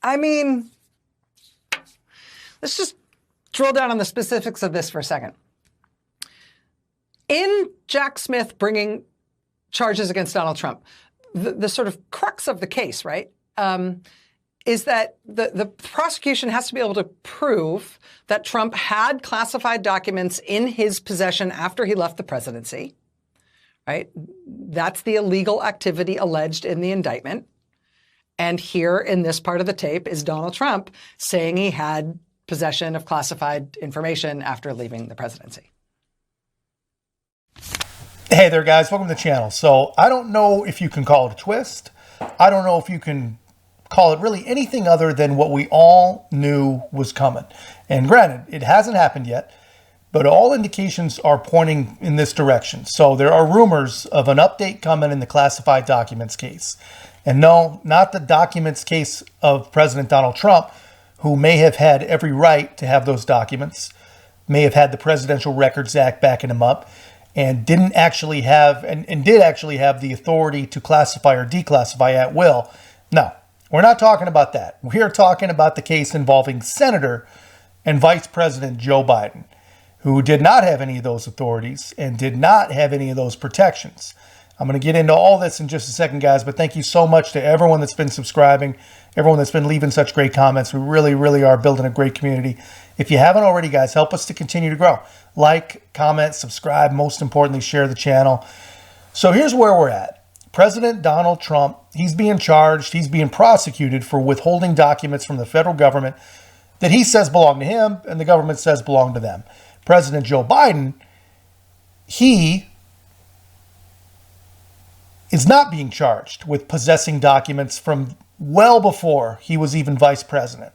I mean, let's just drill down on the specifics of this for a second. In Jack Smith bringing charges against Donald Trump, the sort of crux of the case, right, is that the prosecution has to be able to prove that Trump had classified documents in his possession after he left the presidency, right? That's the illegal activity alleged in the indictment. And here in this part of the tape is Donald Trump saying he had possession of classified information after leaving the presidency. Hey there, guys. Welcome to the channel. So I don't know if you can call it a twist. I don't know if you can call it really anything other than what we all knew was coming. And granted, it hasn't happened yet, but all indications are pointing in this direction. So there are rumors of an update coming in the classified documents case. And no, not the documents case of President Donald Trump, who may have had every right to have those documents, may have had the Presidential Records Act backing him up, and didn't actually have, and did actually have the authority to classify or declassify at will. No, we're not talking about that. We are talking about the case involving Senator and Vice President Joe Biden, who did not have any of those authorities and did not have any of those protections. I'm going to get into all this in just a second, guys, but thank you so much to everyone that's been subscribing, everyone that's been leaving such great comments. We really, really are building a great community. If you haven't already, guys, help us to continue to grow. Like, comment, subscribe, most importantly, share the channel. So here's where we're at. President Donald Trump, he's being charged, he's being prosecuted for withholding documents from the federal government that he says belong to him and the government says belong to them. President Joe Biden, he is not being charged with possessing documents from well before he was even vice president.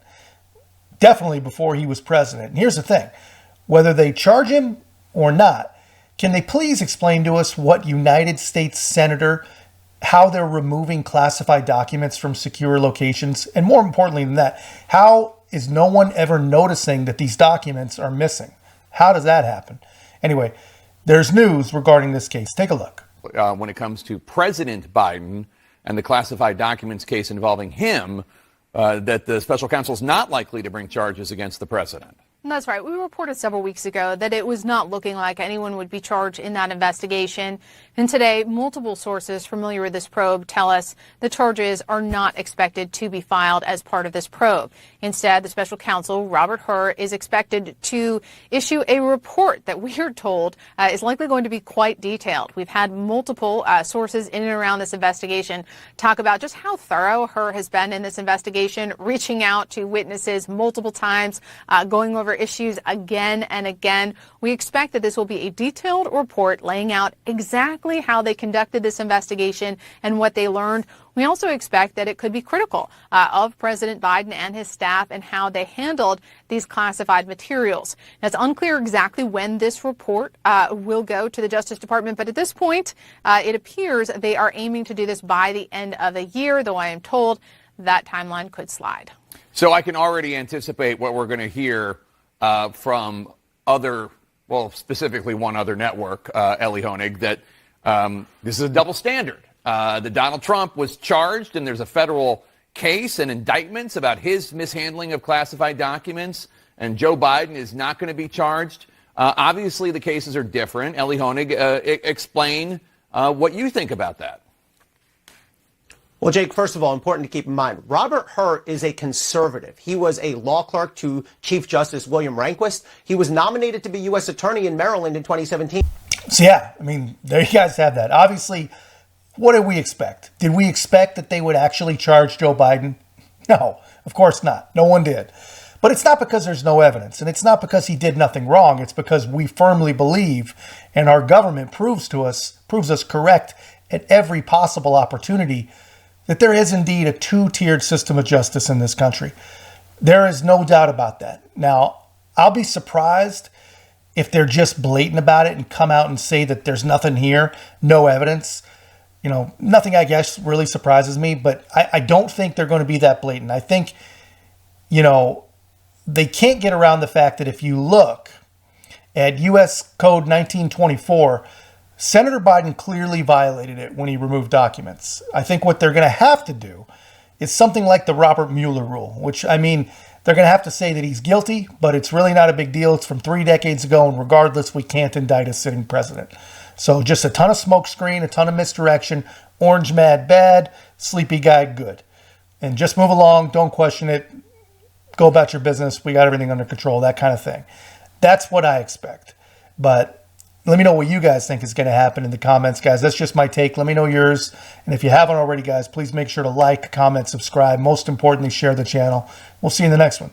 Definitely before he was president. And here's the thing, whether they charge him or not, can they please explain to us what United States Senator, how they're removing classified documents from secure locations? And more importantly than that, how is no one ever noticing that these documents are missing? How does that happen? Anyway, there's news regarding this case. Take a look. When it comes to President Biden and the classified documents case involving him, that the special counsel is not likely to bring charges against the president. That's right. We reported several weeks ago that it was not looking like anyone would be charged in that investigation. And today, multiple sources familiar with this probe tell us the charges are not expected to be filed as part of this probe. Instead, the special counsel, Robert Hur, is expected to issue a report that we are told is likely going to be quite detailed. We've had multiple sources in and around this investigation talk about just how thorough Hur has been in this investigation, reaching out to witnesses multiple times, going over issues again and again. We expect that this will be a detailed report laying out exactly how they conducted this investigation and what they learned. We also expect that it could be critical of President Biden and his staff and how they handled these classified materials. Now, it's unclear exactly when this report will go to the Justice Department, but at this point, it appears they are aiming to do this by the end of the year, though I am told that timeline could slide. So I can already anticipate what we're going to hear from other, well, specifically one other network, Ellie Honig, that this is a double standard. That Donald Trump was charged and there's a federal case and indictments about his mishandling of classified documents, and Joe Biden is not going to be charged. Obviously, the cases are different. Ellie Honig, explain what you think about that. Well, Jake, first of all, important to keep in mind, Robert Hur is a conservative. He was a law clerk to Chief Justice William Rehnquist. He was nominated to be U.S. Attorney in Maryland in 2017. So yeah, I mean, there you guys have that. Obviously, what did we expect? Did we expect that they would actually charge Joe Biden? No, of course not. No one did. But it's not because there's no evidence, and it's not because he did nothing wrong. It's because we firmly believe, and our government proves us correct at every possible opportunity, that there is indeed a two-tiered system of justice in this country. There is no doubt about that. Now, I'll be surprised if they're just blatant about it and come out and say that there's nothing here, no evidence. You know, nothing, I guess, really surprises me, but I don't think they're going to be that blatant. I think, you know, they can't get around the fact that if you look at U.S. Code 1924, Senator Biden clearly violated it when he removed documents. I think what they're going to have to do is something like the Robert Mueller rule, which, I mean, they're going to have to say that he's guilty, but it's really not a big deal. It's from 3 decades ago, and regardless, we can't indict a sitting president. So just a ton of smokescreen, a ton of misdirection, orange mad bad, sleepy guy good. And just move along, don't question it, go about your business, we got everything under control, that kind of thing. That's what I expect. But let me know what you guys think is going to happen in the comments, guys. That's just my take. Let me know yours. And if you haven't already, guys, please make sure to like, comment, subscribe. Most importantly, share the channel. We'll see you in the next one.